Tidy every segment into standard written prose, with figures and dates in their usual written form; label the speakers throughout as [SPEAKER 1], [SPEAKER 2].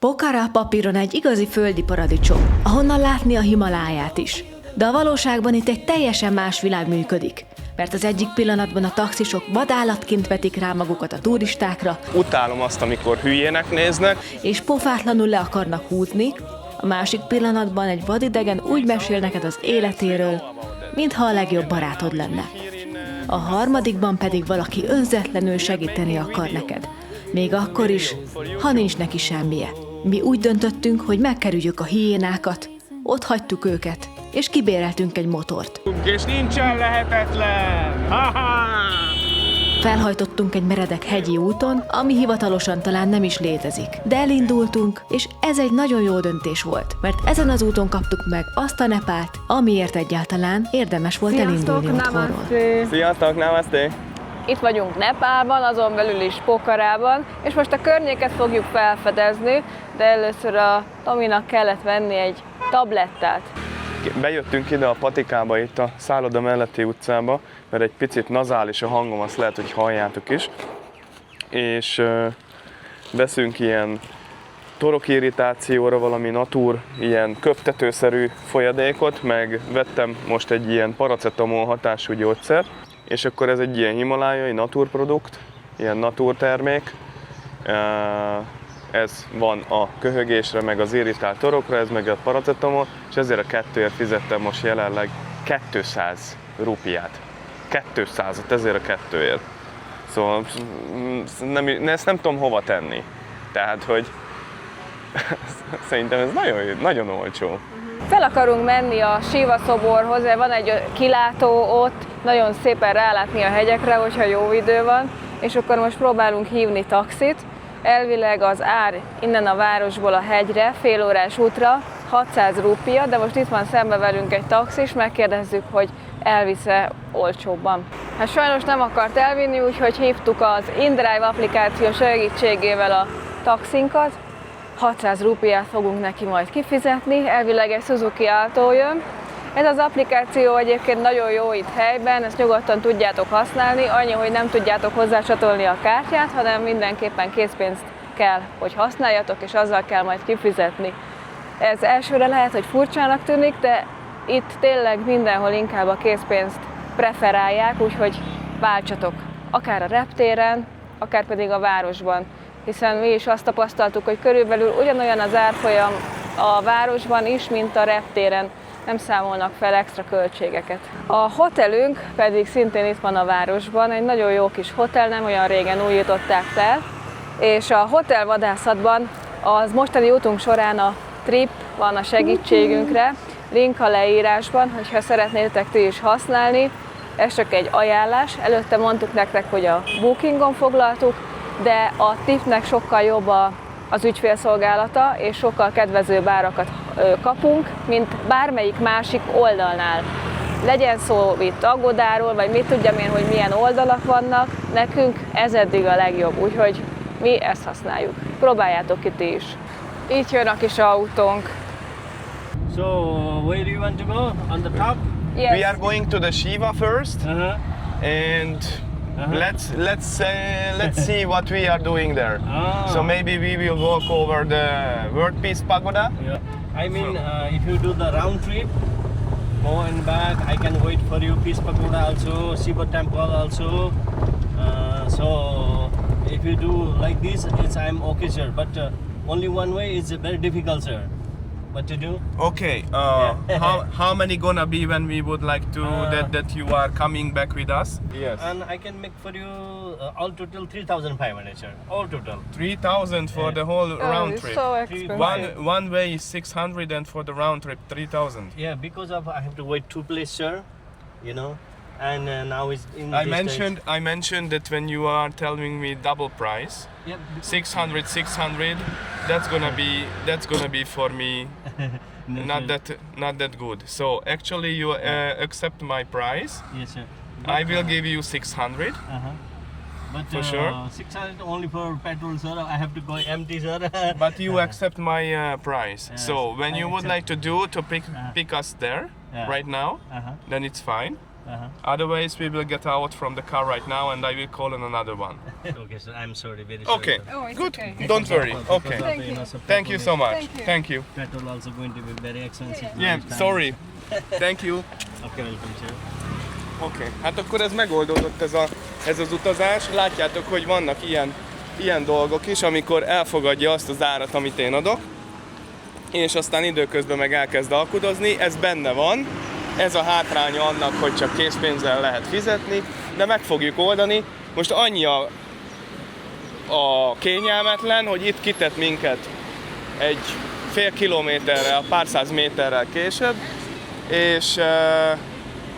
[SPEAKER 1] Pokhara papíron egy igazi földi paradicsom, ahonnan látni a Himaláját is. De a valóságban itt egy teljesen más világ működik, mert az egyik pillanatban a taxisok vadállatként vetik rá magukat a turistákra,
[SPEAKER 2] Utálom azt, amikor hülyének néznek.
[SPEAKER 1] és pofátlanul le akarnak húzni, a másik pillanatban egy vadidegen úgy mesél neked az életéről, mintha a legjobb barátod lenne. A harmadikban pedig valaki önzetlenül segíteni akar neked, még akkor is, ha nincs neki semmije. Mi úgy döntöttünk, hogy megkerüljük a hiénákat, ott hagytuk őket, és kibéreltünk egy motort.
[SPEAKER 2] És nincsen lehetetlen! Ha-ha!
[SPEAKER 1] Felhajtottunk egy meredek hegyi úton, ami hivatalosan talán nem is létezik. De elindultunk, és ez egy nagyon jó döntés volt, mert ezen az úton kaptuk meg azt a Nepált, amiért egyáltalán érdemes volt elindulni otthonról.
[SPEAKER 2] Sziasztok, namaste!
[SPEAKER 3] Itt vagyunk Nepálban, azon belül is Pokharában, és most a környéket fogjuk felfedezni, de először a Tominak kellett venni egy tablettát.
[SPEAKER 2] Bejöttünk ide a patikába, itt a szálloda melletti utcába, mert egy picit nazális a hangom, azt lehet, hogy halljátok is. És veszünk ilyen torokirritációra valami natúr, ilyen köptetőszerű folyadékot, meg vettem most egy ilyen paracetamol hatású gyógyszert, és akkor ez egy ilyen himalájai naturprodukt, ilyen naturtermék. Ez van a köhögésre, meg az irritált torokra, ez meg a paracetamol, és ezért a kettőért fizettem most jelenleg 200 rupiát. 200-at ezért a kettőért. Szóval ezt nem tudom hova tenni. Tehát, hogy szerintem ez nagyon, nagyon olcsó.
[SPEAKER 3] Fel akarunk menni a Siva szoborhoz, van egy kilátó ott, nagyon szépen rálátni a hegyekre, hogyha jó idő van, és akkor most próbálunk hívni taxit. Elvileg az ár innen a városból a hegyre, félórás útra 600 rupia, de most itt van szembe velünk egy taxis, megkérdezzük, hogy elvisze olcsóbban. Hát sajnos nem akart elvinni, úgyhogy hívtuk az InDrive applikáció segítségével a taxinkat. 600 rupiát fogunk neki majd kifizetni, elvileg egy Suzuki Alto jön. Ez az applikáció egyébként nagyon jó itt helyben, ezt nyugodtan tudjátok használni, annyi, hogy nem tudjátok hozzácsatolni a kártyát, hanem mindenképpen készpénzt kell, hogy használjatok, és azzal kell majd kifizetni. Ez elsőre lehet, hogy furcsának tűnik, de itt tényleg mindenhol inkább a készpénzt preferálják, úgyhogy váltsatok, akár a reptéren, akár pedig a városban. Hiszen mi is azt tapasztaltuk, hogy körülbelül ugyanolyan az árfolyam a városban is, mint a reptéren. Nem számolnak fel extra költségeket. A hotelünk pedig szintén itt van a városban, egy nagyon jó kis hotel, nem olyan régen újították fel, és a hotelvadászatban az mostani útunk során a Trip van a segítségünkre, link a leírásban, hogyha szeretnétek ti is használni, ez csak egy ajánlás, előtte mondtuk nektek, hogy a Bookingon foglaltuk, de a Tripnek sokkal jobb az ügyfélszolgálata, és sokkal kedvezőbb árakat kapunk, mint bármelyik másik oldalnál. Legyen szó itt Agodáról, vagy mit tudjam én, hogy milyen oldalak vannak, nekünk ez eddig a legjobb, úgyhogy mi ezt használjuk. Próbáljátok ki ti is. Így jön a kis autónk.
[SPEAKER 4] So, where do you want to go? On the top?
[SPEAKER 3] Yes.
[SPEAKER 2] We are going to the Shiva first, and let's see what we are doing there. So maybe we will walk over the World Peace Pagoda.
[SPEAKER 4] Yeah. I mean, if you do the round trip, go and back, I can wait for you. Peace Pagoda also, Shiva Temple also. So if you do like this, I'm okay, sir. But only one way is very difficult, sir. What to do?
[SPEAKER 2] Okay. How many gonna be when we would like to that you are coming back with us? Yes.
[SPEAKER 4] And I can make for you all total 3,500, sir. All total.
[SPEAKER 2] 3,000 for the whole round
[SPEAKER 3] It's
[SPEAKER 2] trip.
[SPEAKER 3] so expensive.
[SPEAKER 2] One way is 600, and for the round trip 3,000.
[SPEAKER 4] Yeah, because of I have to wait two places, sir. You know, and now it's in.
[SPEAKER 2] I mentioned that when you are telling me double price,
[SPEAKER 4] Yeah,
[SPEAKER 2] 600, that's gonna be for me not that good. So actually you accept my price.
[SPEAKER 4] Yes, sir.
[SPEAKER 2] I will give you 600.
[SPEAKER 4] But
[SPEAKER 2] For sure.
[SPEAKER 4] 600 only for petrol, sir. I have to go empty, sir.
[SPEAKER 2] But you accept my price. So when
[SPEAKER 4] I
[SPEAKER 2] you would
[SPEAKER 4] accept.
[SPEAKER 2] like to pick us there right now, then it's fine. Otherwise, we will get out from the car right now and I will call on another one.
[SPEAKER 4] Okay, so I'm sorry, very sorry.
[SPEAKER 2] Okay,
[SPEAKER 3] Oh, it's
[SPEAKER 2] good.
[SPEAKER 3] okay.
[SPEAKER 2] Don't worry. Okay.
[SPEAKER 3] Thank you.
[SPEAKER 2] Thank you so much. Thank you.
[SPEAKER 4] Petrol also going to be very expensive.
[SPEAKER 2] Yeah, sorry. Thank you.
[SPEAKER 4] Okay, welcome, sir.
[SPEAKER 2] Oké, hát akkor ez megoldódott ez az utazás. Látjátok, hogy vannak ilyen dolgok is, amikor elfogadja azt az árat, amit én adok, és aztán időközben meg elkezd alkudozni. Ez benne van. Ez a hátránya annak, hogy csak készpénzzel lehet fizetni, de meg fogjuk oldani. Most annyi a kényelmetlen, hogy itt kitett minket egy fél kilométerrel, pár száz méterrel később, és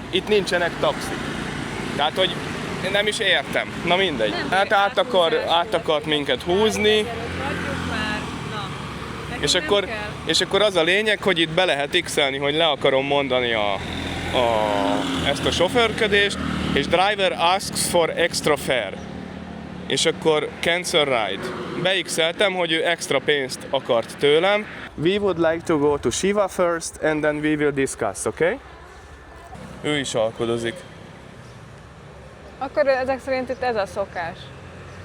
[SPEAKER 2] itt nincsenek taxik. Tehát, hogy nem is értem. Na mindegy. Hát át akart minket húzni, és akkor az a lényeg, hogy itt be lehet x-elni, hogy le akarom mondani ezt a sofőrködést, és driver asks for extra fare. És akkor cancel ride. Beixeltem, hogy ő extra pénzt akart tőlem. We would like to go to Shiva first, and then we will discuss, okay? Ő is alkudozik.
[SPEAKER 3] Akkor ezek szerint itt ez a szokás.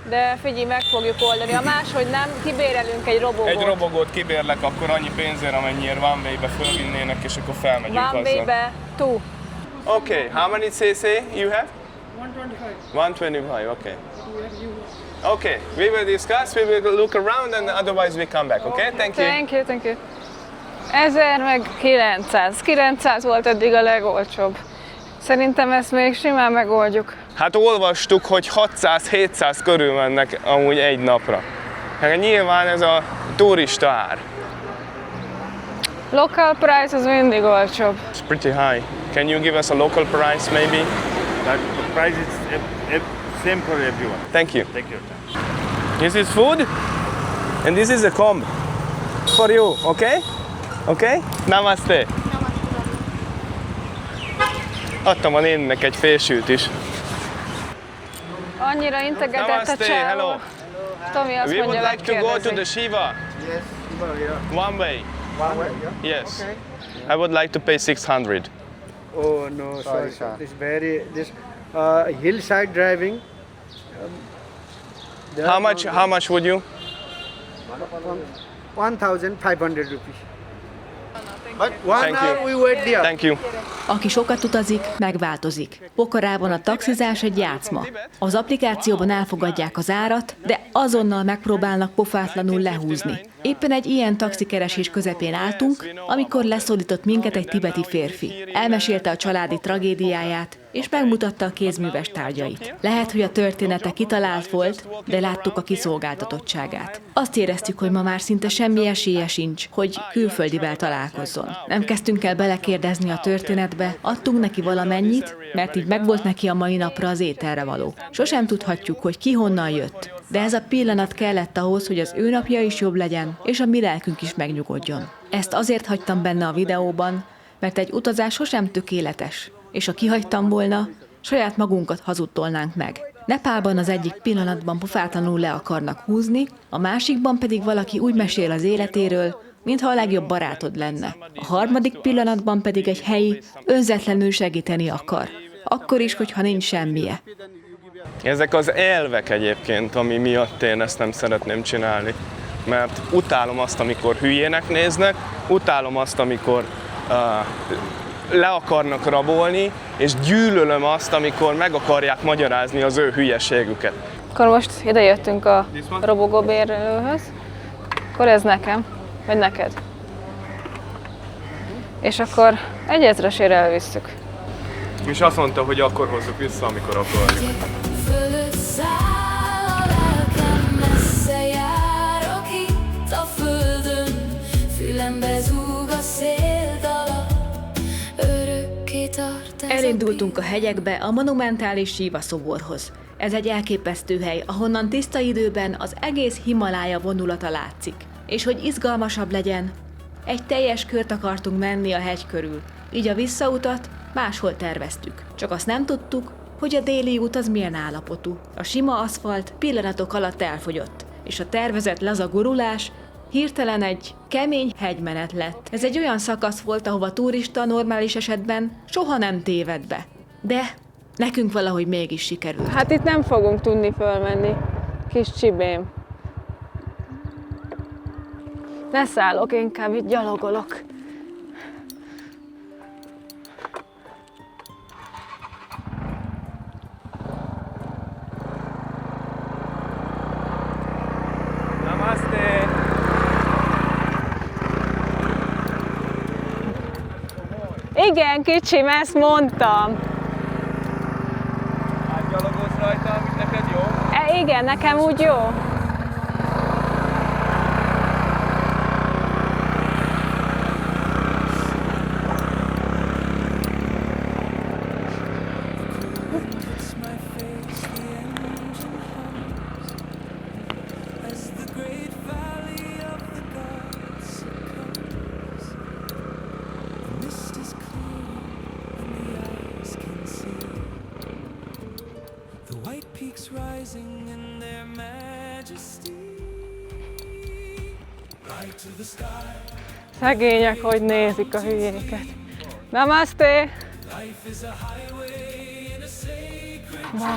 [SPEAKER 3] De figyelj, meg fogjuk oldani. Ha máshogy nem, kibérelünk egy robogót.
[SPEAKER 2] Egy robogót kibérlek akkor annyi pénzért, amennyire One Way-be fölvinnének, és akkor felmegyünk
[SPEAKER 3] One
[SPEAKER 2] azzal.
[SPEAKER 3] Way-be, two.
[SPEAKER 2] Okay, how many cc you have? 125. 125, okay. Okay, we will discuss, we will look around, and otherwise we come back, okay? Thank you.
[SPEAKER 3] Thank you. 1000 meg 900. 900 volt eddig a legolcsóbb. Szerintem ezt még simán megoldjuk.
[SPEAKER 2] Hát olvastuk, hogy 600-700 körül mennek amúgy egy napra. Hát nyilván ez a turista ár.
[SPEAKER 3] Local price az mindig olcsóbb.
[SPEAKER 2] It's pretty high. Can you give us a local price maybe?
[SPEAKER 5] That the price is same for everyone.
[SPEAKER 2] Thank you.
[SPEAKER 5] Take your time.
[SPEAKER 2] This is food, and this is a comb for you, okay? Okay? Namaste. Adtam a néninek egy félsült is.
[SPEAKER 3] Annyira integetett a
[SPEAKER 2] Namaste, hello.
[SPEAKER 3] csávó. Tomi azt
[SPEAKER 2] We would
[SPEAKER 3] mondja,
[SPEAKER 2] like to go to the
[SPEAKER 3] megkérdezi.
[SPEAKER 2] Shiva.
[SPEAKER 6] Yes, yeah.
[SPEAKER 2] One way.
[SPEAKER 6] One way, yeah?
[SPEAKER 2] Yes.
[SPEAKER 6] Okay.
[SPEAKER 2] I would like to pay 600.
[SPEAKER 6] Oh no, sorry,
[SPEAKER 7] sir.
[SPEAKER 6] It's very this hillside driving. there
[SPEAKER 2] How
[SPEAKER 6] are
[SPEAKER 2] much? How much would you?
[SPEAKER 6] 1,500 rupees. But one
[SPEAKER 2] Thank you.
[SPEAKER 6] hour we wait there.
[SPEAKER 2] Thank you.
[SPEAKER 1] Aki sokat utazik, megváltozik. Pokorában a taxizás egy játszma. Az applikációban elfogadják az árat, de azonnal megpróbálnak pofátlanul lehúzni. Éppen egy ilyen taxikeresés közepén álltunk, amikor leszólított minket egy tibeti férfi. Elmesélte a családi tragédiáját, és megmutatta a kézműves tárgyait. Lehet, hogy a története kitalált volt, de láttuk a kiszolgáltatottságát. Azt éreztük, hogy ma már szinte semmi esélye sincs, hogy külföldivel találkozzon. Nem kezdtünk el belekérdezni a történetbe, adtunk neki valamennyit, mert így megvolt neki a mai napra az ételre való. Sosem tudhatjuk, hogy ki honnan jött, de ez a pillanat kellett ahhoz, hogy az ő napja is jobb legyen, és a mi lelkünk is megnyugodjon. Ezt azért hagytam benne a videóban, mert egy utazás sosem tökéletes, és ha kihagytam volna, saját magunkat hazudtolnánk meg. Nepálban az egyik pillanatban pofátlanul le akarnak húzni, a másikban pedig valaki úgy mesél az életéről, mintha a legjobb barátod lenne. A harmadik pillanatban pedig egy helyi önzetlenül segíteni akar. Akkor is, hogyha nincs semmije.
[SPEAKER 2] Ezek az elvek egyébként, ami miatt én ezt nem szeretném csinálni. Mert utálom azt, amikor hülyének néznek, utálom azt, amikor le akarnak rabolni, és gyűlölöm azt, amikor meg akarják magyarázni az ő hülyeségüket.
[SPEAKER 3] Akkor most ide jöttünk a robogóbérlőhöz. Akkor ez nekem, vagy neked. És akkor 1000-esére elvisszük.
[SPEAKER 2] És azt mondta, hogy akkor hozzuk vissza, amikor akarjuk.
[SPEAKER 8] Fölött száll a lelkem, messze járok itt a földön, fülembe zúg a széldala, örökké tart ez
[SPEAKER 1] Elindultunk a hegyekbe a monumentális Shiva szoborhoz. Ez egy elképesztő hely, ahonnan tiszta időben az egész Himalája vonulata látszik. És hogy izgalmasabb legyen, egy teljes kört akartunk menni a hegy körül, így a visszautat máshol terveztük. Csak azt nem tudtuk, hogy a déli út az milyen állapotú. A sima aszfalt pillanatok alatt elfogyott, és a tervezett laza gurulás hirtelen egy kemény hegymenet lett. Ez egy olyan szakasz volt, ahova turista normális esetben soha nem téved be. De nekünk valahogy mégis sikerült.
[SPEAKER 3] Hát itt nem fogunk tudni fölmenni, kis csibém. Leszállok, inkább itt gyalogolok.
[SPEAKER 2] Namaste!
[SPEAKER 3] Igen, kicsim, ezt mondtam.
[SPEAKER 2] Átgyalogolsz rajta, amit neked jó?
[SPEAKER 3] Igen, nekem úgy jó.
[SPEAKER 7] Rising in their majesty, right to the sky.
[SPEAKER 3] Szegények, hogy nézik a hülyéket. Namaste! Na,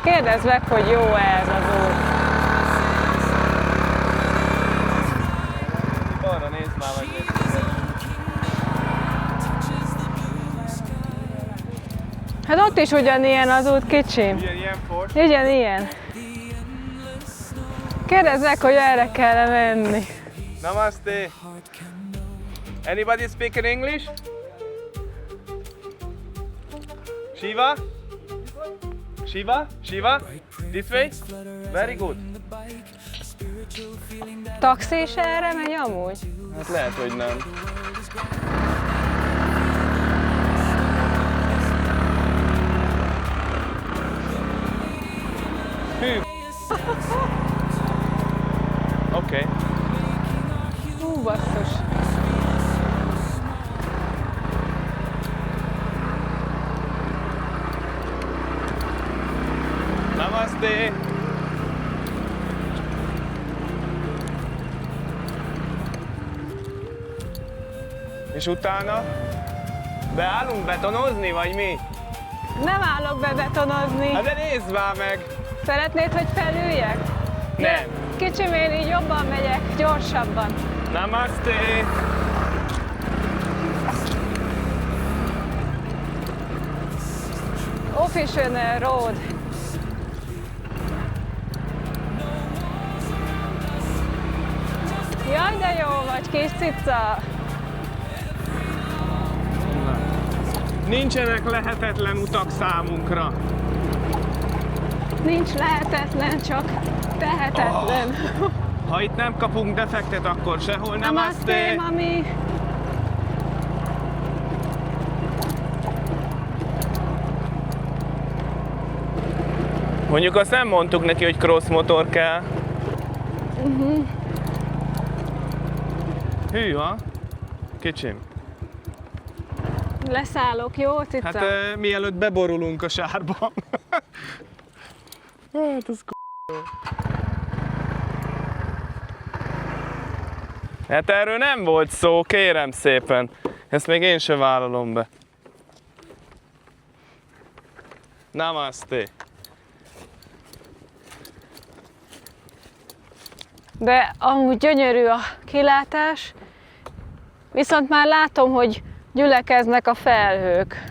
[SPEAKER 3] kérdezd meg, hogy jó-e ez az út.
[SPEAKER 2] Balra nézd már, vagy nézd.
[SPEAKER 3] Hát ott is ugyanilyen az út, kicsim.
[SPEAKER 2] Ilyen fort.
[SPEAKER 3] Ilyen. Kérdezd meg, hogy erre kell menni.
[SPEAKER 2] Namaste! Anybody speak in English? Shiva? Shiva? This way? Very good.
[SPEAKER 3] Taxi is erre megy amúgy?
[SPEAKER 2] Hát lehet, hogy nem. Hű! Oké.
[SPEAKER 3] Hú, basszus.
[SPEAKER 2] Namaste! És utána? Beállunk betonozni, vagy mi?
[SPEAKER 3] Nem állok be betonozni.
[SPEAKER 2] Hát de nézd már meg!
[SPEAKER 3] Szeretnéd, hogy felüljek?
[SPEAKER 2] Nem!
[SPEAKER 3] Kicsim, én így jobban megyek, gyorsabban.
[SPEAKER 2] Namaste!
[SPEAKER 3] Official road. Jaj, de jó vagy, kis cica.
[SPEAKER 2] Nincsenek lehetetlen utak számunkra.
[SPEAKER 3] Nincs lehetetlen, csak tehetetlen.
[SPEAKER 2] Ha itt nem kapunk defektet, akkor sehol.
[SPEAKER 3] Namaste, mami.
[SPEAKER 2] Mondjuk azt nem mondtuk neki, hogy cross motor kell. Hűha, kicsim.
[SPEAKER 3] Leszállok, jó, cica?
[SPEAKER 2] Hát mielőtt beborulunk a sárba. Hát ez Hát erről nem volt szó, kérem szépen. Ezt még én sem vállalom be. Namaste.
[SPEAKER 3] De amúgy gyönyörű a kilátás, viszont már látom, hogy gyülekeznek a felhők.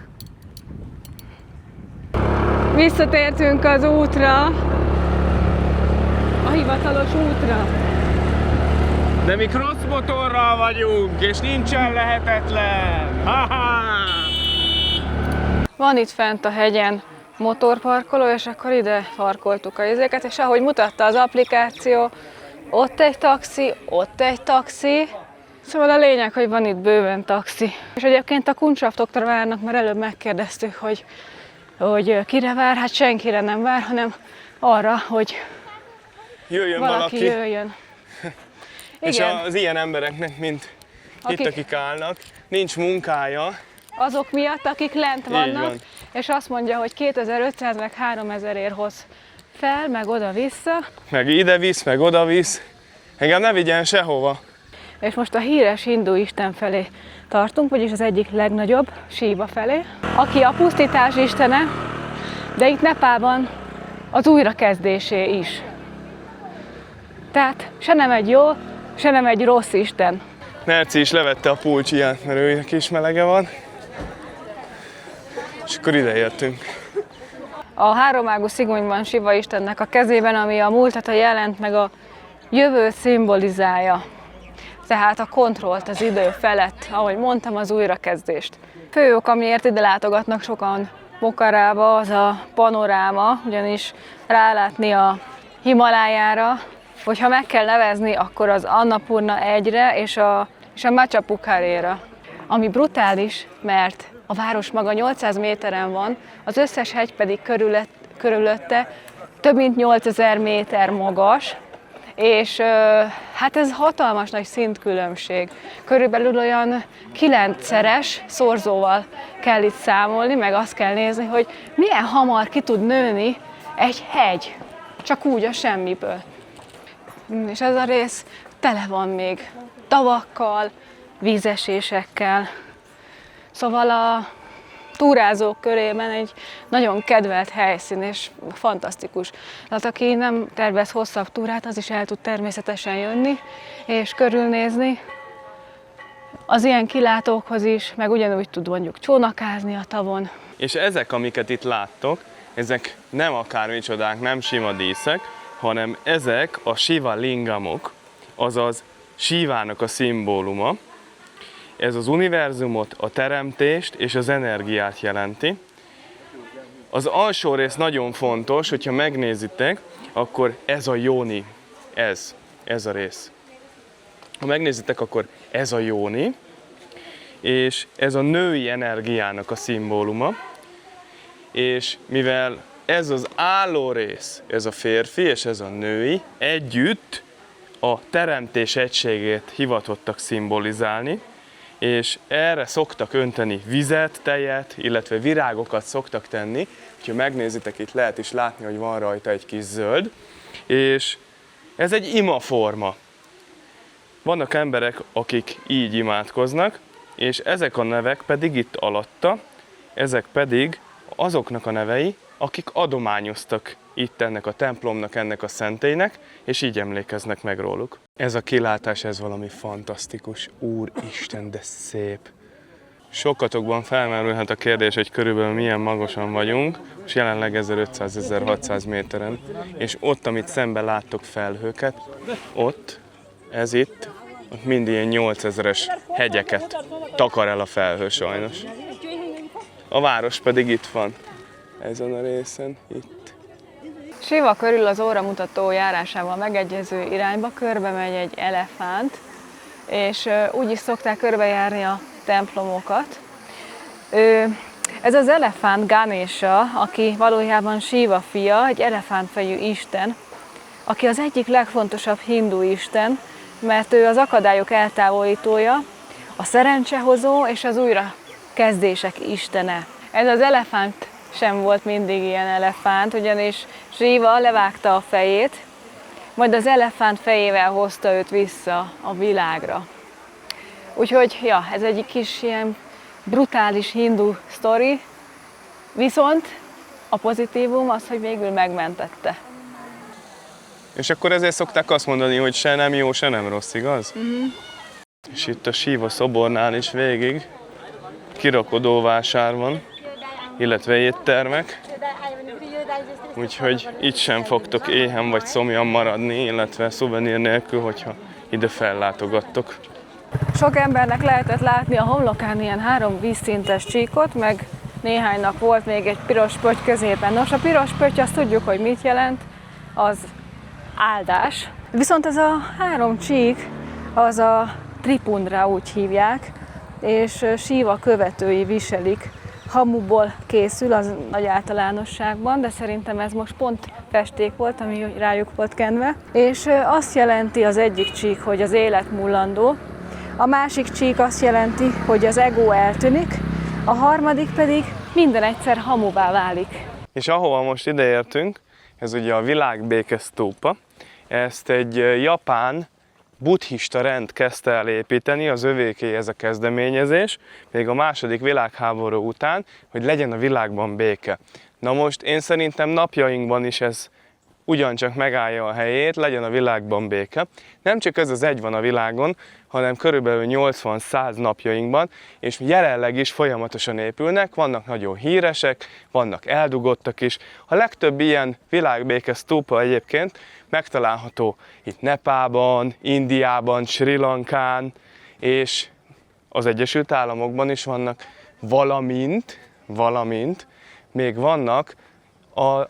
[SPEAKER 3] Visszatértünk az útra, a hivatalos útra.
[SPEAKER 2] De mi cross motorral vagyunk, és nincsen lehetetlen. Ha-ha!
[SPEAKER 3] Van itt fent a hegyen motorparkoló, és akkor ide parkoltuk a izéket, és ahogy mutatta az applikáció, ott egy taxi, szóval a lényeg, hogy van itt bőven taxi. És egyébként a Kuncsaftoktól várnak, mert előbb megkérdeztük, hogy kire vár, hát senkire nem vár, hanem arra, hogy
[SPEAKER 2] Jöjjön
[SPEAKER 3] valaki jöjjön.
[SPEAKER 2] És
[SPEAKER 3] Igen,
[SPEAKER 2] az ilyen embereknek, mint itt, akik állnak, nincs munkája.
[SPEAKER 3] azok miatt, akik lent vannak,
[SPEAKER 2] van.
[SPEAKER 3] és azt mondja, hogy 2500 meg 3000 ér hoz fel, meg oda-vissza.
[SPEAKER 2] Meg ide visz, meg oda visz. Engem ne vigyen sehova.
[SPEAKER 3] és most a híres hindu isten felé tartunk, vagyis az egyik legnagyobb, Siva felé, aki a pusztítás istene, de itt Nepálban az újrakezdésé is. Tehát se nem egy jó, se nem egy rossz isten.
[SPEAKER 2] Nerci is levette a pulcsiját, mert őnek is melege van. És akkor ide értünk.
[SPEAKER 3] A háromágú szigony van Siva istennek a kezében, ami a múltat, a jelent, meg a jövőt szimbolizálja. Tehát a kontrollt az idő felett, ahogy mondtam, az újrakezdést. Fő ok, amiért ide látogatnak sokan Pokharába, az a panoráma, ugyanis rálátni a Himalájára, hogyha meg kell nevezni, akkor az Annapurna 1-re és a Macha Pukharéra. Ami brutális, mert a város maga 800 méteren van, az összes hegy pedig körülötte több mint 8000 méter magas, és hát ez hatalmas nagy szintkülönbség. Körülbelül olyan 9-szeres szorzóval kell itt számolni, meg azt kell nézni, hogy milyen hamar ki tud nőni egy hegy, csak úgy a semmiből. És ez a rész tele van még tavakkal, vízesésekkel. Szóval a túrázók körében egy nagyon kedvelt helyszín, és fantasztikus. Tehát aki nem tervez hosszabb túrát, az is el tud természetesen jönni, és körülnézni az ilyen kilátókhoz is, meg ugyanúgy tud mondjuk csónakázni a tavon.
[SPEAKER 2] És ezek, amiket itt láttok, ezek nem akármicsodák, nem sima díszek, hanem ezek a Siva lingamok, azaz Sivának a szimbóluma. Ez az univerzumot, a teremtést és az energiát jelenti. Az alsó rész nagyon fontos, hogyha megnézitek, akkor ez a jóni, ez a rész. Ha megnézitek, akkor ez a jóni, és ez a női energiának a szimbóluma, és mivel ez az álló rész, ez a férfi és ez a női, együtt a teremtés egységét hivatottak szimbolizálni, és erre szoktak önteni vizet, tejet, illetve virágokat szoktak tenni. Ha megnézitek, itt lehet is látni, hogy van rajta egy kis zöld, és ez egy imaforma. Vannak emberek, akik így imádkoznak, és ezek a nevek pedig itt alatta, ezek pedig azoknak a nevei, akik adományoztak itt ennek a templomnak, ennek a szentélynek, és így emlékeznek meg róluk. Ez a kilátás, ez valami fantasztikus. Úristen, de szép! Sokatokban felmerülhet a kérdés, hogy körülbelül milyen magasan vagyunk, és jelenleg 1500-1600 méteren. És ott, amit szembe láttok felhőket, ott, ez itt, ott mind ilyen 8000-es hegyeket takar el a felhő sajnos. A város pedig itt van, ezen a részen, itt.
[SPEAKER 3] Siva körül az óramutató járásával megegyező irányba körbe megy egy elefánt, és úgy is szokták körbejárni a templomokat. Ez az elefánt Ganesha, aki valójában Siva fia, egy elefántfejű isten, aki az egyik legfontosabb hindu isten, mert ő az akadályok eltávolítója, a szerencsehozó és az újrakezdések istene. Ez az elefánt sem volt mindig ilyen elefánt, ugyanis Siva levágta a fejét, majd az elefánt fejével hozta őt vissza a világra. Úgyhogy, ja, ez egy kis ilyen brutális hindu sztori, viszont a pozitívum az, hogy végül megmentette.
[SPEAKER 2] És akkor ezért szokták azt mondani, hogy se nem jó, se nem rossz, igaz? És itt a Siva szobornál is végig kirakodóvásár van, illetve éttermek. Úgyhogy itt sem fogtok éhen vagy szomjan maradni, illetve szuvenír nélkül, hogyha ide fellátogattok.
[SPEAKER 3] Sok embernek lehetett látni a homlokán ilyen 3 vízszintes csíkot, meg néhánynak volt még egy piros pötty középen. Nos, a piros pötty, azt tudjuk, hogy mit jelent, az áldás. Viszont ez a 3 csík, az a Tripundra úgy hívják, és Siva követői viselik. Hamuból készül az nagy általánosságban, de szerintem ez most pont festék volt, ami rájuk volt kenve. És azt jelenti az egyik csík, hogy az élet mullandó, a másik csík azt jelenti, hogy az ego eltűnik, a harmadik pedig minden egyszer hamuvá válik.
[SPEAKER 2] És ahova most ideértünk, ez ugye a világbéke sztúpa, ezt egy japán buddhista rend kezdte el építeni, az övéké ez a kezdeményezés, még a II. Világháború után, hogy legyen a világban béke. Na most én szerintem napjainkban is ez ugyancsak megállja a helyét, legyen a világban béke. Nem csak ez az egy van a világon, hanem körülbelül 80-100 napjainkban, és jelenleg is folyamatosan épülnek, vannak nagyon híresek, vannak eldugottak is. A legtöbb ilyen világbéke sztúpa egyébként megtalálható itt Nepálban, Indiában, Sri Lankán, és az Egyesült Államokban is vannak, valamint még vannak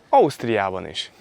[SPEAKER 2] Ausztriában is.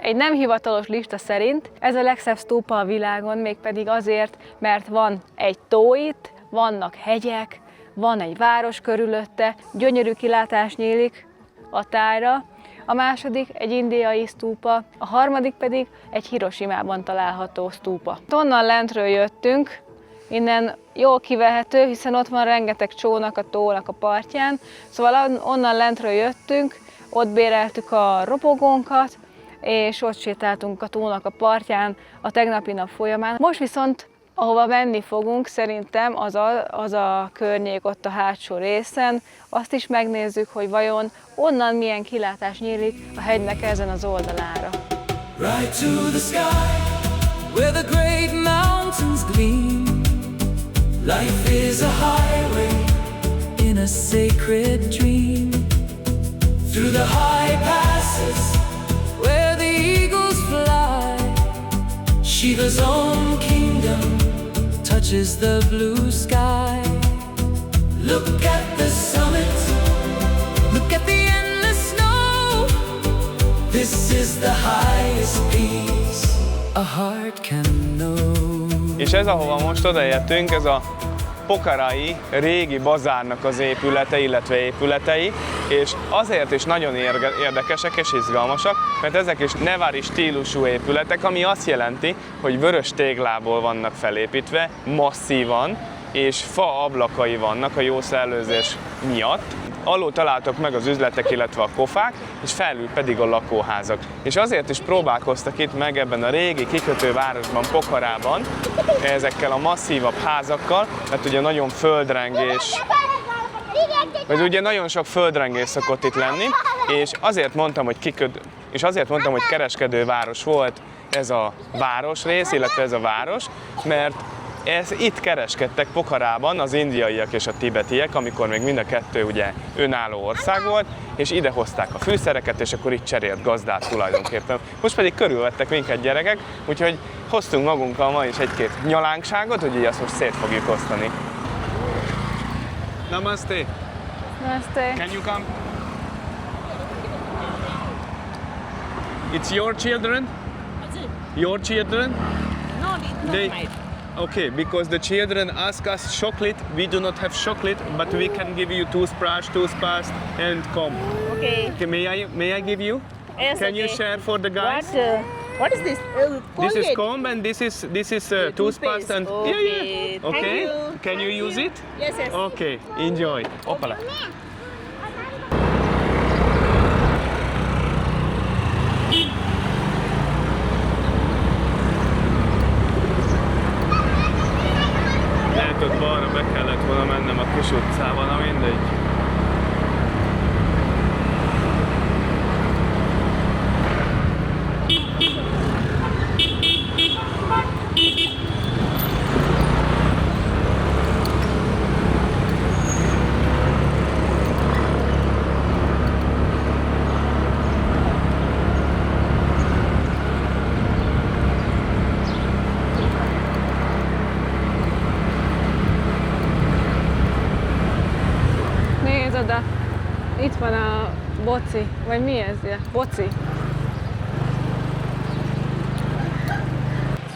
[SPEAKER 3] Egy nem hivatalos lista szerint ez a legszebb sztúpa a világon, mégpedig azért, mert van egy tó itt, vannak hegyek, van egy város körülötte, gyönyörű kilátás nyílik a tájra, a második egy indiai sztúpa, a harmadik pedig egy Hirosimában található sztúpa. Onnan lentről jöttünk, innen jól kivehető, hiszen ott van rengeteg csónak a tónak a partján, szóval onnan lentről jöttünk, ott béreltük a ropogónkat, és ott sétáltunk a tónak a partján a tegnapi nap folyamán. Most viszont, ahova menni fogunk, szerintem az a környék ott a hátsó részen. Azt is megnézzük, hogy vajon onnan milyen kilátás nyílik a hegynek ezen az oldalára.
[SPEAKER 7] Right to the sky, where the great mountains gleam. Life is a highway in a sacred dream. Through the high passes where the eagles fly, Shiva's own kingdom touches the blue sky. Look at the summit, look at the endless snow. This is the highest peace a heart can know.
[SPEAKER 2] És ez, ahova most odaértünk, ez a Pokharai régi bazárnak az épülete, illetve épületei, és azért is nagyon érdekesek és izgalmasak, mert ezek is nevari stílusú épületek, ami azt jelenti, hogy vörös téglából vannak felépítve, masszívan, és fa ablakai vannak a jó szellőzés miatt. Alul találtok meg az üzletek, illetve a kofák, és felül pedig a lakóházak. És azért is próbálkoztak itt meg ebben a régi kikötővárosban, Pokharában, ezekkel a masszívabb házakkal, mert ugye nagyon földrengés, vagy ugye nagyon sok földrengés szokott itt lenni, és azért mondtam, hogy kereskedőváros volt ez a városrész, illetve ez a város, mert itt kereskedtek Pokharában az indiaiak és a tibetiek, amikor még mind a kettő ugye önálló ország volt, és ide hozták a fűszereket, és akkor itt cserélt gazdát tulajdonképpen. Most pedig körülvettek minket gyerekek, úgyhogy hoztunk magunkkal ma is egy-két nyalánkságot, hogy így azt most szét fogjuk osztani. Namaste!
[SPEAKER 3] Namaste!
[SPEAKER 2] Can you come? It's your children? Your children?
[SPEAKER 9] No, it's not mine.
[SPEAKER 2] Okay, because the children ask us chocolate, we do not have chocolate, but we can give you toothbrush, toothpaste, and comb.
[SPEAKER 9] Okay.
[SPEAKER 2] Okay, may I give you?
[SPEAKER 9] Yes,
[SPEAKER 2] Can you
[SPEAKER 9] okay.
[SPEAKER 2] share for the guys?
[SPEAKER 9] What is this?
[SPEAKER 2] This is comb and this is toothpaste and
[SPEAKER 9] Okay.
[SPEAKER 2] Okay.
[SPEAKER 9] Thank you.
[SPEAKER 2] Can you use it?
[SPEAKER 9] Yes, yes.
[SPEAKER 2] Okay. Enjoy. Opala. Lehet, ott balra be kellett volna mennem a kis utcában, na mindegy.
[SPEAKER 3] Nézd oda! Itt van a boci, vagy mi ez? Boci.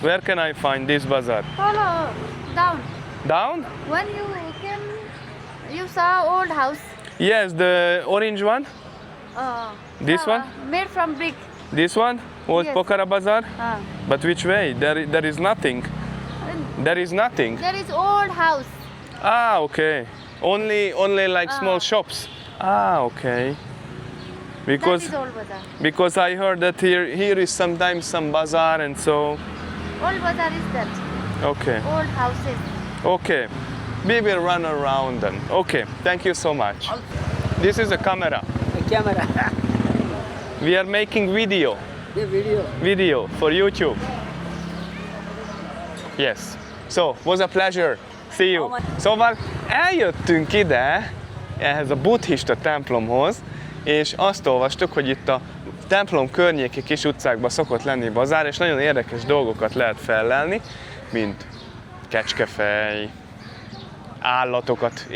[SPEAKER 2] Where can I find this bazaar?
[SPEAKER 10] Follow down.
[SPEAKER 2] Down?
[SPEAKER 10] When you came, you saw old house.
[SPEAKER 2] Yes, the orange one. This one?
[SPEAKER 10] Made from brick.
[SPEAKER 2] This one? Old
[SPEAKER 10] Yes.
[SPEAKER 2] Pokhara Bazaar?
[SPEAKER 10] Ah.
[SPEAKER 2] But which way? There is nothing. There is nothing.
[SPEAKER 10] There is old house.
[SPEAKER 2] Ah, okay. Only like small shops. Ah, okay.
[SPEAKER 10] That is old bazaar.
[SPEAKER 2] Because I heard that here is sometimes some bazaar and so.
[SPEAKER 10] Old bazaar is that.
[SPEAKER 2] Okay.
[SPEAKER 10] Old houses.
[SPEAKER 2] Okay. We will run around then. Okay. Thank you so much. This is a camera.
[SPEAKER 6] Camera.
[SPEAKER 2] We are making video.
[SPEAKER 6] The video.
[SPEAKER 2] Video for YouTube. Yes. So, was a pleasure. See you. Szóval eljöttünk ide, ehhez a buddhista templomhoz, és azt olvastuk, hogy itt a templom környéki kis utcákban szokott lenni bazár, és nagyon érdekes dolgokat lehet fellelni, mint kecskefej, állatokat,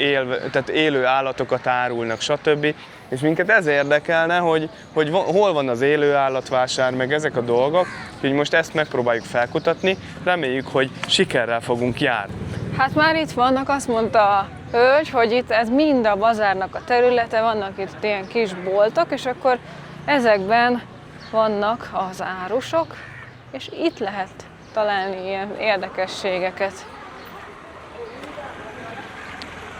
[SPEAKER 2] tehát élő állatokat árulnak, stb. És minket ez érdekelne, hogy hol van az élő állatvásár, meg ezek a dolgok, úgyhogy most ezt megpróbáljuk felkutatni, reméljük, hogy sikerrel fogunk járni.
[SPEAKER 3] Hát már itt vannak, azt mondta a hölgy, hogy itt ez mind a bazárnak a területe, vannak itt ilyen kis boltok, és akkor ezekben vannak az árusok, és itt lehet találni ilyen érdekességeket.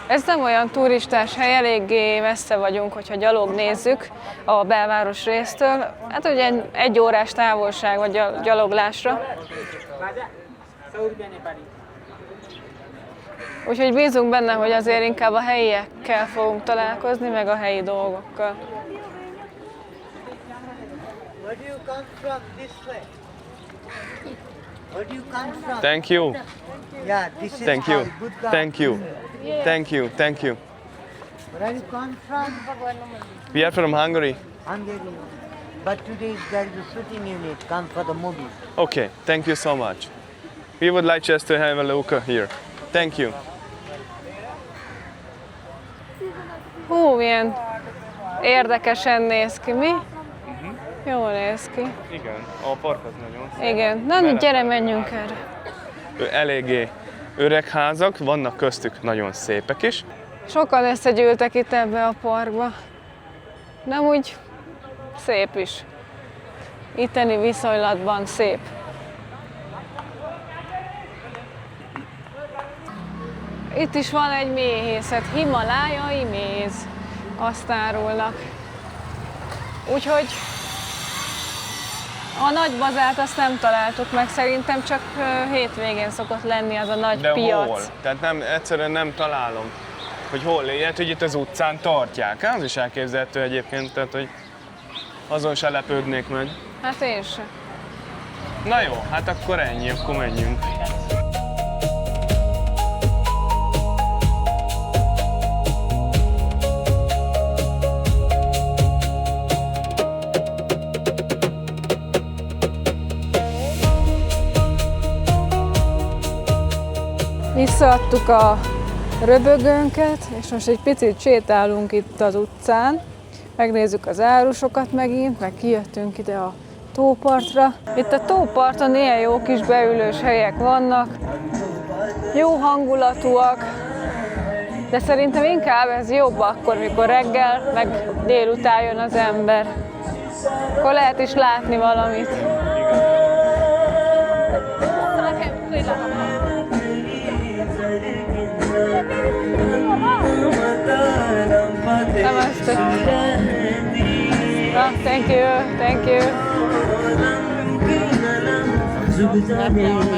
[SPEAKER 3] Ez nem olyan turistás hely, eléggé messze vagyunk, hogyha gyalog nézzük a belváros résztől. Hát ugye egy órás távolság vagy gyaloglásra. Úgyhogy bízunk benne, hogy azért inkább a helyiekkel fogunk találkozni, meg a helyi dolgokkal.
[SPEAKER 11] Where do you come from this way? Where do you come from?
[SPEAKER 2] Thank you.
[SPEAKER 11] Yeah, this is
[SPEAKER 2] Thank you.
[SPEAKER 11] Buddha.
[SPEAKER 2] Thank you. Thank you. Thank you.
[SPEAKER 11] Where you come from?
[SPEAKER 2] We are from Hungary.
[SPEAKER 11] Hungary. But today there is a shooting unit come for the movie.
[SPEAKER 2] Okay, thank you so much. We would like just to have a look here. Thank you.
[SPEAKER 3] Hú, milyen érdekesen néz ki, mi? Jól néz ki.
[SPEAKER 2] Igen, a park az nagyon szép.
[SPEAKER 3] Igen, na gyere, menjünk erre.
[SPEAKER 2] Eléggé öreg házak, vannak köztük nagyon szépek is.
[SPEAKER 3] Sokan összegyűltek itt ebbe a parkba. Nem úgy szép is. Itteni viszonylatban szép. Itt is van egy méhészet, himalájai méz, azt árulnak. Úgyhogy a nagy bazárt azt nem találtuk meg, szerintem csak hétvégén szokott lenni az a nagy
[SPEAKER 2] de
[SPEAKER 3] piac.
[SPEAKER 2] hol? Tehát egyszerűen nem találom, hogy hol lehet, hogy itt az utcán tartják. Az is elképzelhető egyébként, tehát hogy azon se lepődnék meg.
[SPEAKER 3] Hát én sem.
[SPEAKER 2] Na jó, hát akkor ennyi, akkor menjünk.
[SPEAKER 3] Visszaadtuk a röbögőnket, és most egy picit sétálunk itt az utcán. Megnézzük az árusokat megint, meg kijöttünk ide a tópartra. Itt a tóparton ilyen jó kis beülős helyek vannak, jó hangulatúak, de szerintem inkább ez jobb akkor, mikor reggel, meg délután jön az ember. Akkor lehet is látni valamit. Namaste. Oh, thank you, thank you.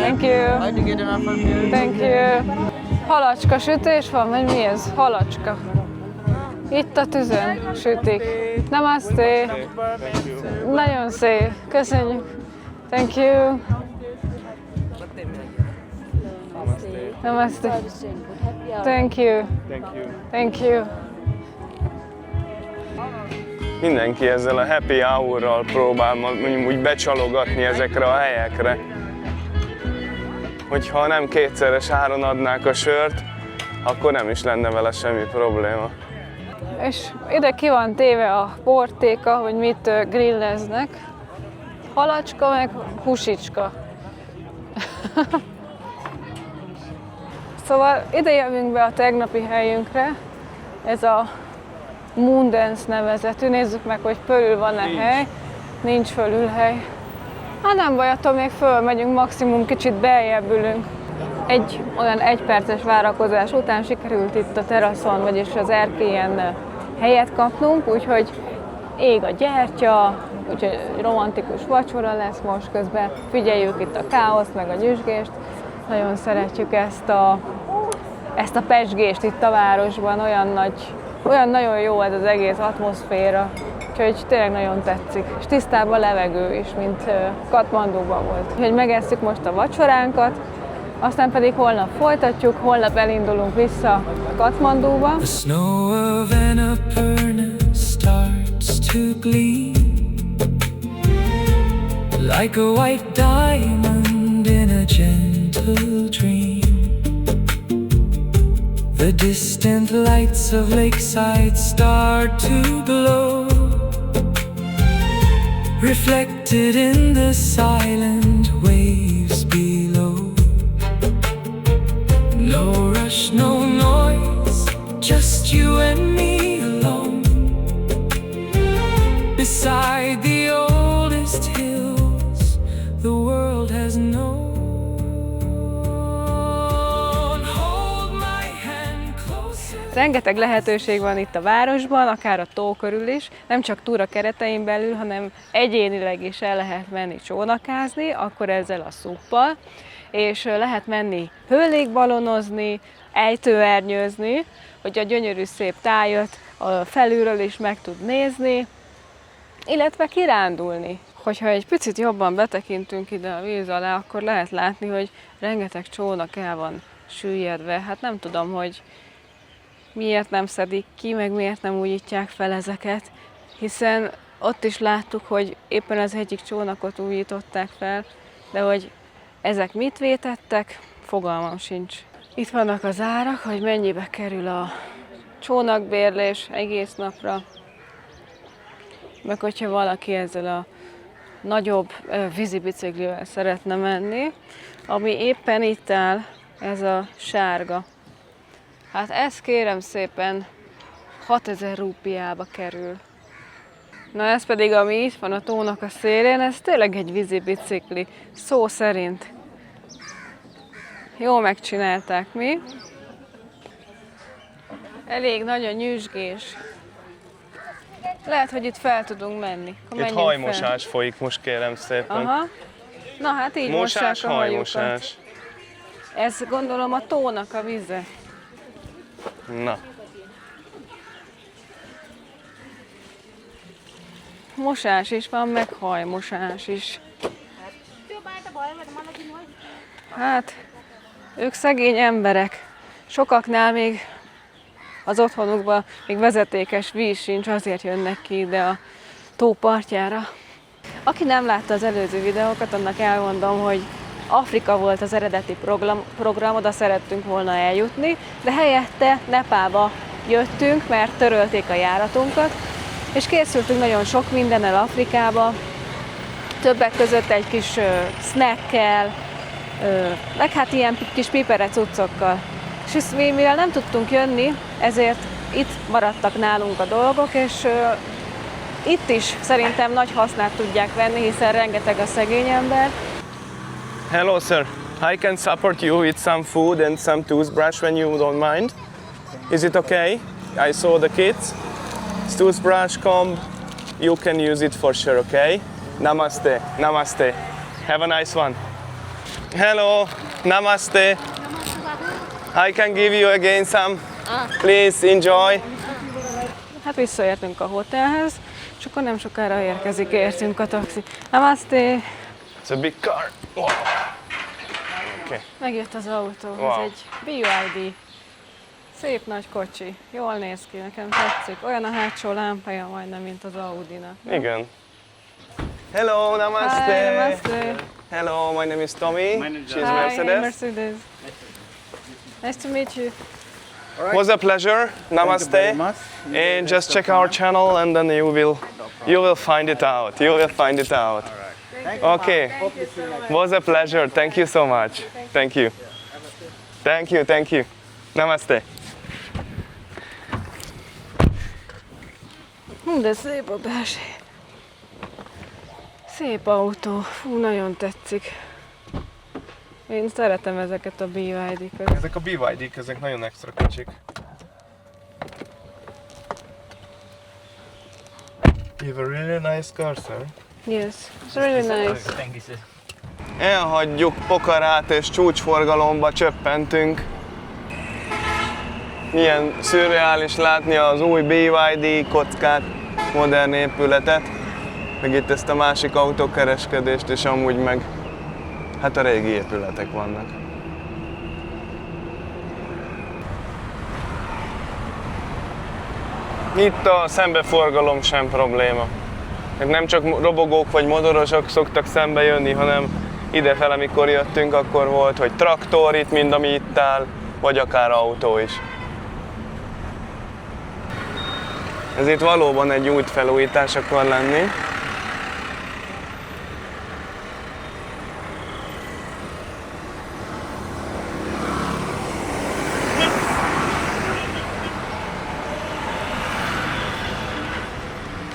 [SPEAKER 3] Thank you. Thank you. Halacska sütés van, vagy mi ez? Halacska. Itt a tüzön sütik. Namaste. Nagyon szép. Köszönjük. Thank you. Namaste. Thank you.
[SPEAKER 2] Thank you.
[SPEAKER 3] Thank you.
[SPEAKER 2] Mindenki ezzel a happy hour-ral próbál úgy becsalogatni ezekre a helyekre. Hogyha nem kétszeres áron adnák a sört, akkor nem is lenne vele semmi probléma.
[SPEAKER 3] És ide ki van téve a portéka, hogy mit grilleznek. Halacska meg húsicska. Szóval ide jövünk be a tegnapi helyünkre. Ez a Moondance nevezetű. Nézzük meg, hogy fölül van-e hely. Nincs fölül hely. Hát nem baj, attól még fölmegyünk, maximum kicsit beljebb ülünk. Egy olyan egyperces várakozás után sikerült itt a teraszon, vagyis az erkélyen helyet kapnunk, úgyhogy ég a gyertya, úgyhogy romantikus vacsora lesz most közben. Figyeljük itt a káoszt, meg a nyüzsgést. Nagyon szeretjük ezt a pezsgést itt a városban, olyan nagyon jó ez az egész atmoszféra, úgyhogy tényleg nagyon tetszik. És tisztább a levegő is, mint Katmandúban volt. Úgyhogy megesszük most a vacsoránkat, aztán pedig holnap folytatjuk, holnap elindulunk vissza Katmandúba.
[SPEAKER 7] The snow of Annapurna starts to gleam like a white diamond in a gentle dream. The distant lights of Lakeside start to glow, reflected in the silent waves below. No rush, no noise, just you and me alone, beside the oldest hills the world has known. Hold my hand closer.
[SPEAKER 3] Rengeteg lehetőség van itt a városban, akár a tó körül is, nem csak túra keretein belül, hanem egyénileg is el lehet menni csónakázni, akkor ezzel a SUP-pal, és lehet menni hőlégbalonozni, ejtőernyőzni, hogy a gyönyörű szép tájat felülről is meg tud nézni, illetve kirándulni. Hogyha egy picit jobban betekintünk ide a víz alá, akkor lehet látni, hogy rengeteg csónak el van süllyedve. Hát nem tudom, hogy miért nem szedik ki, meg miért nem újítják fel ezeket, hiszen ott is láttuk, hogy éppen az egyik csónakot újították fel, de hogy ezek mit vétettek, fogalmam sincs. Itt vannak az árak, hogy mennyibe kerül a csónakbérlés egész napra, meg hogyha valaki ezzel a nagyobb vízibiciklivel szeretne menni, ami éppen itt áll, ez a sárga. Hát ez kérem szépen 6000 rúpiába kerül. Na ez pedig, ami itt van a tónak a szélén, ez tényleg egy vízibicikli, szó szerint. Jól megcsinálták, mi? Elég nagy a nyüzsgés. Lehet, hogy itt fel tudunk menni.
[SPEAKER 2] Itt hajmosás folyik most, kérem szépen.
[SPEAKER 3] Aha. Na hát így mossák a hajukat. Ez gondolom a tónak a vize.
[SPEAKER 2] Na.
[SPEAKER 3] Mosás is van, meg hajmosás is. Hát, ők szegény emberek. Sokaknál még az otthonukban még vezetékes víz sincs, azért jönnek ki ide a tó partjára. Aki nem látta az előző videókat, annak elmondom, hogy Afrika volt az eredeti program, oda szerettünk volna eljutni, de helyette Nepálba jöttünk, mert törölték a járatunkat, és készültünk nagyon sok mindennel Afrikába, többek között egy kis snackkel, meg hát ilyen kis pipere cuccokkal. És mivel nem tudtunk jönni, ezért itt maradtak nálunk a dolgok, és itt is szerintem nagy hasznát tudják venni, hiszen rengeteg a szegény ember.
[SPEAKER 2] Hello sir, I can support you with some food and some toothbrush when you don't mind. Is it okay? I saw the kids. Toothbrush, comb, you can use it for sure, okay? Namaste, namaste. Have a nice one. Hello, namaste. I can give you again some. Please enjoy.
[SPEAKER 3] Hát visszaértünk a hotelhez, és akkor nem sokára érkezik értünk a taxi. Namaste!
[SPEAKER 2] It's a big car. Wow. Okay.
[SPEAKER 3] Megjött az autó,
[SPEAKER 2] Wow.
[SPEAKER 3] ez egy BYD. Szép nagy kocsi, jól néz ki, nekem tetszik. Olyan a hátsó lámpája majdnem, mint az Audinak.
[SPEAKER 2] Igen. Hello, namaste.
[SPEAKER 3] Hi, namaste.
[SPEAKER 2] Hello, my name is Tommy. She's
[SPEAKER 3] Hi,
[SPEAKER 2] Mercedes.
[SPEAKER 3] Mercedes. Nice to meet you.
[SPEAKER 2] Was a pleasure. Namaste. And just check our channel, and then you will find it out. You will find it out. Okay. Was a pleasure. Thank you so much. Thank you. Thank you. Thank you. Namaste.
[SPEAKER 3] De szép a belső. Szép autó. Fú, nagyon tetszik. Én szeretem ezeket a BYD-ket.
[SPEAKER 2] Ezek a BYD-k, ezek nagyon extra kicsik. You have a really nice car, sir.
[SPEAKER 3] Yes, it's really nice.
[SPEAKER 4] Thank you, sir.
[SPEAKER 2] elhagyjuk Pocarát és csúcsforgalomba csöppentünk. Milyen szürreális látni az új BYD kockát, modern épületet, meg itt ezt a másik autókereskedést, és amúgy meg hát a régi épületek vannak. Itt a szembeforgalom sem probléma. Nem csak robogók vagy motorosok szoktak szembe jönni, hanem idefele, amikor jöttünk, akkor volt, hogy traktor itt, mind ami itt áll, vagy akár autó is. Ez itt valóban egy útfelújítás akar lenni.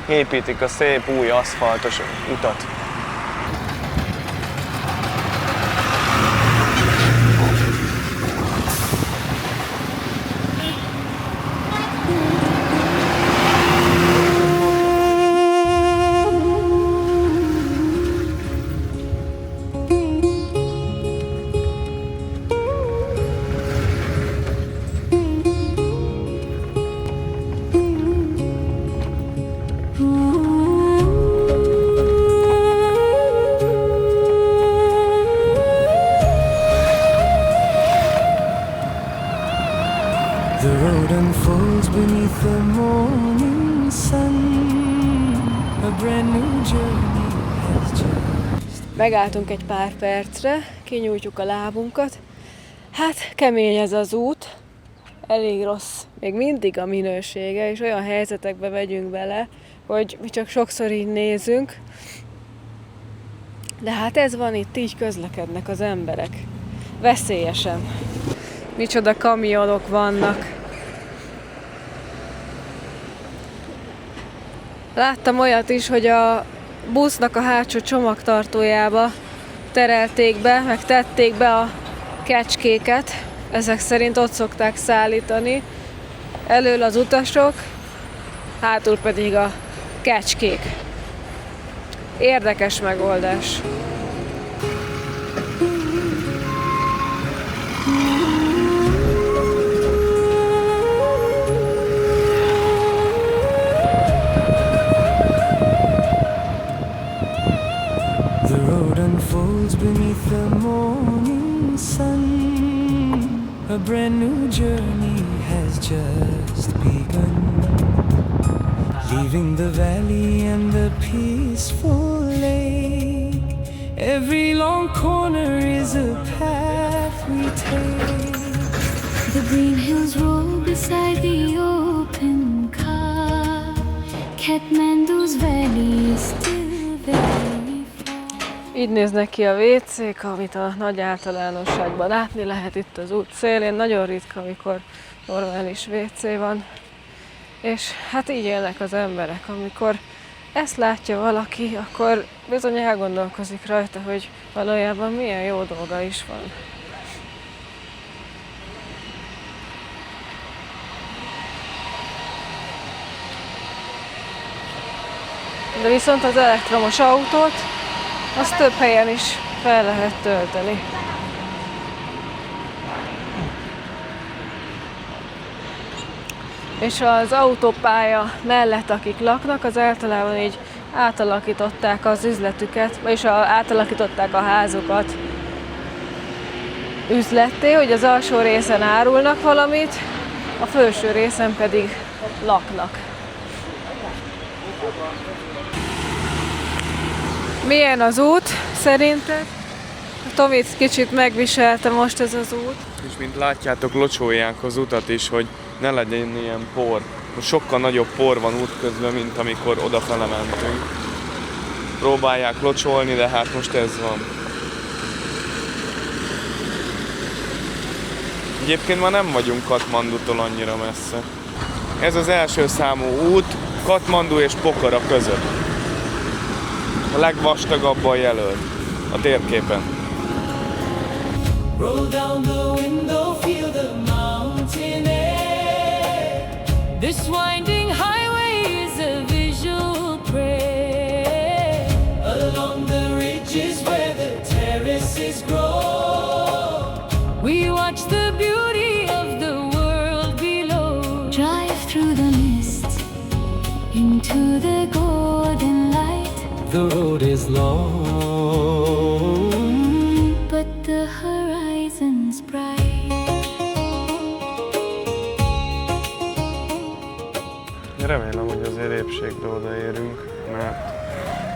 [SPEAKER 2] Építik a szép új aszfaltos utat.
[SPEAKER 7] The road unfolds beneath the morning sun. A brand new journey has just...
[SPEAKER 3] Megálltunk egy pár percre, kinyújtjuk a lábunkat. Hát kemény ez az út, elég rossz még mindig a minősége, és olyan helyzetekbe vegyünk bele, hogy mi csak sokszor így nézünk. De hát ez van itt, így közlekednek az emberek. Veszélyesen. Micsoda kamionok vannak. Láttam olyat is, hogy a busznak a hátsó csomagtartójába terelték be, meg tették be a kecskéket. Ezek szerint ott szokták szállítani. Elől az utasok, hátul pedig a kecskék. Érdekes megoldás.
[SPEAKER 7] Beneath the morning sun, a brand new journey has just begun. Leaving the valley and the peaceful lake, every long corner is a path we take.
[SPEAKER 8] The green hills roll beside the open car. Kathmandu's valley is still very.
[SPEAKER 3] Így néznek ki a WC-k, amit a nagy általánosságban látni lehet itt az út szélén. Nagyon ritka, amikor normális WC van. És hát így élnek az emberek. Amikor ezt látja valaki, akkor bizony elgondolkozik rajta, hogy valójában milyen jó dolga is van. De viszont az elektromos autót azt több helyen is fel lehet tölteni. És az autópálya mellett, akik laknak, az általában így átalakították az üzletüket, vagyis átalakították a házukat üzletté, hogy az alsó részen árulnak valamit, a felső részen pedig laknak. Milyen az út szerinted? A Tomit kicsit megviselte most ez az út.
[SPEAKER 2] És mint látjátok, locsolják az utat is, hogy ne legyen ilyen por. Most sokkal nagyobb por van útközben, mint amikor odafele mentünk. Próbálják locsolni, de hát most ez van. Egyébként már nem vagyunk Kathmandutól annyira messze. Ez az első számú út Kathmandu és Pokhara között. A legvastagabban jelölt a térképen.
[SPEAKER 7] Roll down the window, feel the mountain air. This winding highway is a visual prayer. Along the ridges where the terrace
[SPEAKER 8] into the golden light.
[SPEAKER 7] The road is long,
[SPEAKER 8] but the horizon's bright.
[SPEAKER 2] Remélem, hogy azért épségbe odaérünk, mert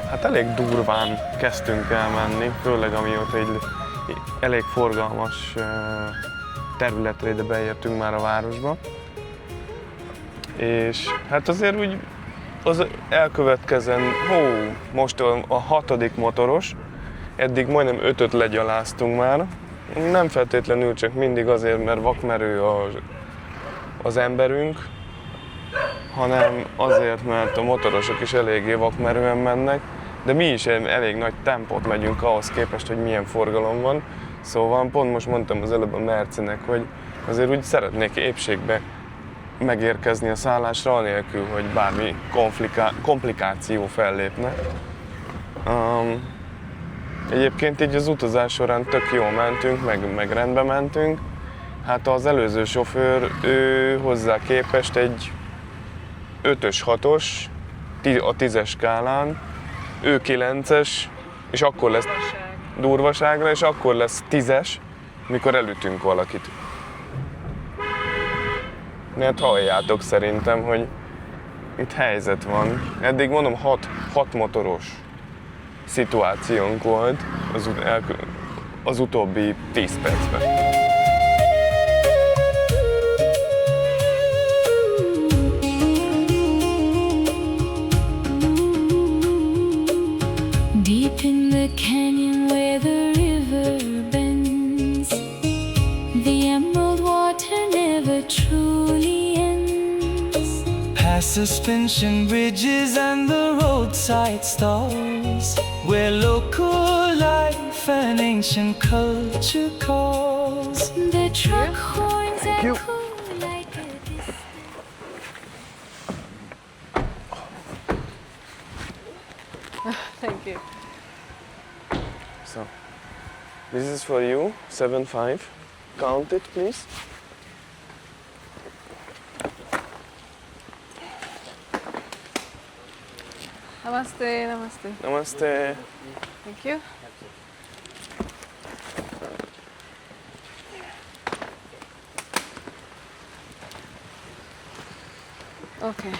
[SPEAKER 2] hát elég durván kezdtünk el menni, főleg amióta egy elég forgalmas területre ide beértünk már a városba. És hát azért úgy az most a 6. motoros, eddig majdnem 5-öt legyaláztunk már. Nem feltétlenül csak mindig azért, mert vakmerő az emberünk, hanem azért, mert a motorosok is eléggé vakmerően mennek, de mi is elég nagy tempót megyünk ahhoz képest, hogy milyen forgalom van. Szóval pont most mondtam az előbb a Mercinek, hogy azért úgy szeretnék épségbe megérkezni a szállásra, anélkül, hogy bármi komplikáció fellépne. Egyébként így az utazás során tök jól mentünk, meg rendben mentünk. Hát az előző sofőr, ő hozzá képest egy 5-ös, 6-os, a 10-es skálán, ő 9-es, és akkor lesz durvaságra, és akkor lesz 10-es, mikor elütünk valakit. Mert halljátok szerintem, hogy itt helyzet van. Eddig mondom 6 motoros szituációnk volt az utóbbi 10 percben.
[SPEAKER 8] Deep in the canyon where the river bends, the emerald water never truly ends.
[SPEAKER 7] past suspension bridges and the roadside stalls, where local life and ancient culture calls.
[SPEAKER 8] The truck horns echo like a
[SPEAKER 3] Thank you.
[SPEAKER 2] So, this is for you, 7-5. Count it, please.
[SPEAKER 3] Namaste, namaste.
[SPEAKER 2] Namaste.
[SPEAKER 3] Thank you. Okay.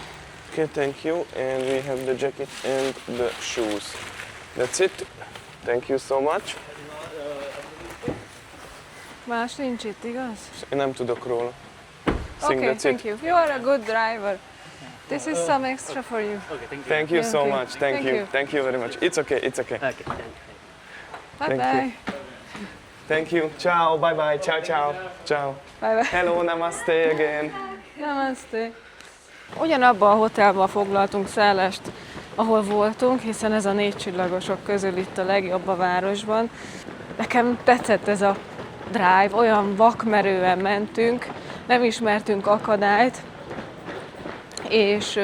[SPEAKER 2] Okay, thank you. And we have the jacket and the shoes. That's it. Thank you so much.
[SPEAKER 3] Más nincs itt, igaz?
[SPEAKER 2] Én nem tudok róla.
[SPEAKER 3] Okay,
[SPEAKER 2] That's
[SPEAKER 3] thank
[SPEAKER 2] it.
[SPEAKER 3] you. You are a good driver. This is some extra for you.
[SPEAKER 2] Thank you so
[SPEAKER 3] Okay.
[SPEAKER 2] much. Thank you. Thank you very much. It's okay. It's okay.
[SPEAKER 3] Bye
[SPEAKER 2] Thank
[SPEAKER 3] bye.
[SPEAKER 2] you. Thank you. Ciao. Bye bye. Ciao ciao. Ciao.
[SPEAKER 3] Bye bye.
[SPEAKER 2] Hello. Namaste again.
[SPEAKER 3] Namaste. Ugyanabban a hotelban foglaltunk szállást, ahol voltunk, hiszen ez a 4 csillagosok közül itt a legjobb a városban. Nekem tetszett ez a drive, olyan vakmerően mentünk, nem ismertünk akadályt, és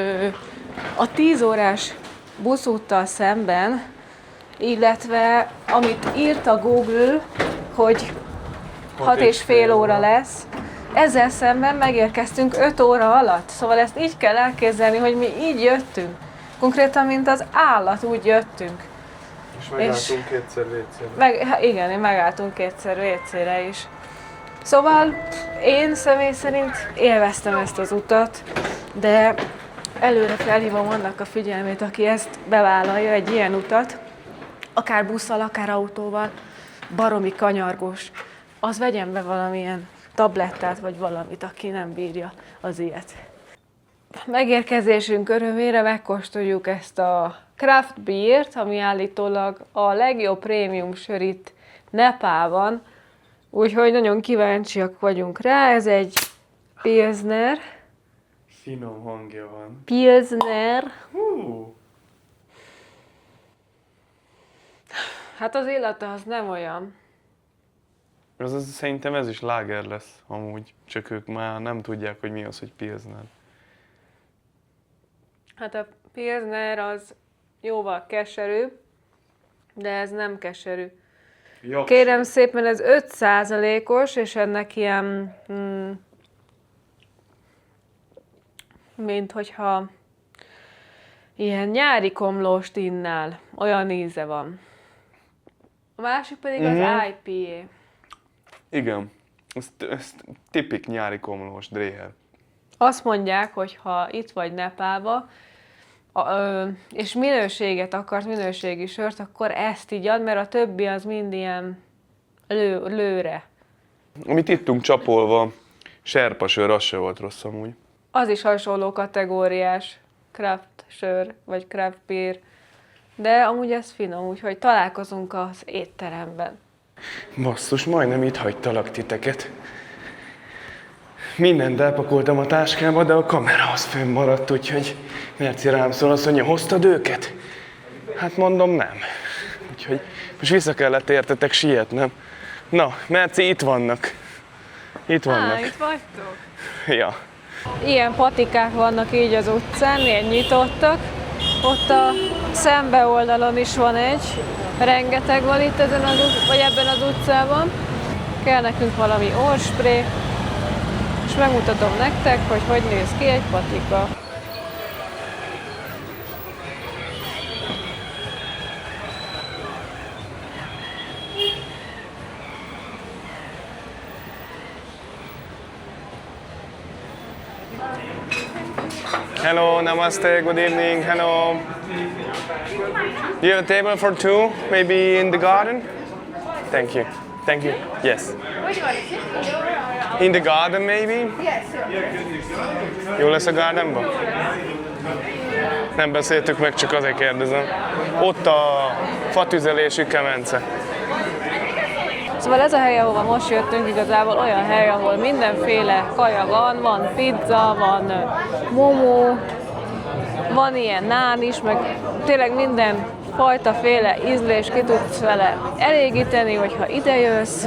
[SPEAKER 3] a 10 órás buszúttal szemben, illetve amit írt a Google, hogy 6,5 óra lesz, ezzel szemben megérkeztünk 5 óra alatt. Szóval ezt így kell elképzelni, hogy mi így jöttünk. Konkrétan, mint az állat, úgy jöttünk.
[SPEAKER 2] És megálltunk kétszer WC-re.
[SPEAKER 3] Igen, megálltunk kétszer WC-re is. Szóval én személy szerint élveztem ezt az utat, de előre felhívom annak a figyelmét, aki ezt bevállalja, egy ilyen utat, akár busszal, akár autóval, baromi kanyargós, az vegyen be valamilyen tablettát, vagy valamit, aki nem bírja az ilyet. Megérkezésünk örömére megkóstoljuk ezt a craft beert, ami állítólag a legjobb prémium sör itt Nepálban, úgyhogy nagyon kíváncsiak vagyunk rá. Ez egy Pilsner.
[SPEAKER 2] Finom hangja van.
[SPEAKER 3] Pilsner. Hát az illata az nem olyan.
[SPEAKER 2] Szerintem ez is láger lesz amúgy, csak ők már nem tudják, hogy mi az, hogy pilsner.
[SPEAKER 3] Hát a Pilsner az jóval keserű, de ez nem keserű.
[SPEAKER 2] Jobb.
[SPEAKER 3] Kérem szépen, ez 5%-os, és ennek ilyen, mint hogyha ilyen nyári komlóst innál. Olyan íze van. A másik pedig az IPA.
[SPEAKER 2] Igen. Ez tipik nyári komlós dréher.
[SPEAKER 3] Azt mondják, hogy ha itt vagy Nepálba, és minőséget akarsz, minőségi sört, akkor ezt így ad, mert a többi az mind ilyen lőre.
[SPEAKER 2] Amit ittunk csapolva, serpasör, az se volt rossz amúgy.
[SPEAKER 3] Az is hasonló kategóriás craft sör, vagy craft beer, de amúgy ez finom, úgyhogy találkozunk az étteremben.
[SPEAKER 2] Basszus, majdnem itt hagytalak titeket. Mindent elpakoltam a táskába, de a kamera az fönnmaradt, úgyhogy Merci rám szól, azt mondja, hoztad őket? Hát mondom, nem. Úgyhogy most vissza kellett értetek sietnem. Na, Merci, itt vannak. Itt vannak.
[SPEAKER 3] Itt vagytok?
[SPEAKER 2] Ja.
[SPEAKER 3] Ilyen patikák vannak így az utcán, ilyen nyitottak. Ott a szembe oldalon is van egy. Rengeteg van itt ezen vagy ebben az utcában. Kell nekünk valami orrspré, és megmutatom nektek, hogy hogy néz ki egy patika.
[SPEAKER 2] Hello, namaste, good evening, hello. Do you have a table for two, maybe in the garden? Thank you. Thank you. Yes. In the garden, maybe? Yes. Jó lesz a gardenban? Nem beszéltük meg, csak azért kérdezem. Ott a fatüzelésű kemence.
[SPEAKER 3] Szóval ez a hely, ahova most jöttünk, igazából olyan hely, ahol mindenféle kaja van pizza, van momó, van ilyen nán is, meg tényleg minden fajta féle ízlés ki tudsz vele elégíteni, hogyha ide jössz.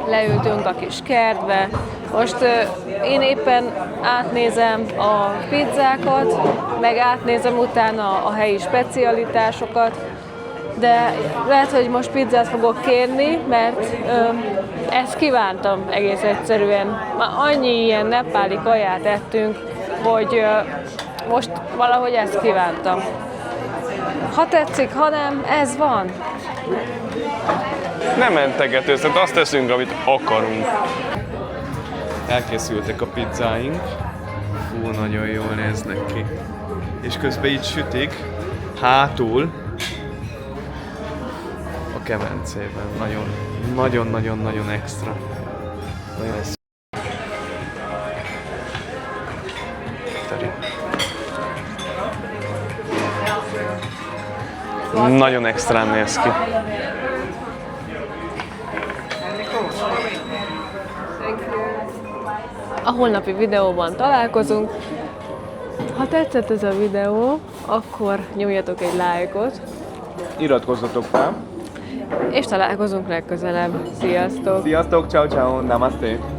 [SPEAKER 3] Leültünk a kis kertbe. Most én éppen átnézem a pizzákat, meg átnézem utána a helyi specialitásokat, de lehet, hogy most pizzát fogok kérni, mert ezt kívántam egész egyszerűen. Már annyi ilyen nepáli kaját ettünk, hogy most valahogy ezt kívántam. Ha tetszik, ha nem, ez van.
[SPEAKER 2] Nem mentegető, szóval azt teszünk, amit akarunk. Elkészültek a pizzáink. Fú, nagyon jól néznek ki. És közben így sütik hátul a kemencében. Nagyon extra. Nagyon nagyon extrán néz ki.
[SPEAKER 3] A holnapi videóban találkozunk. Ha tetszett ez a videó, akkor nyomjatok egy lájkot.
[SPEAKER 2] Iratkozzatok fel.
[SPEAKER 3] És találkozunk legközelebb. Sziasztok!
[SPEAKER 2] Sziasztok, ciao ciao, namaste.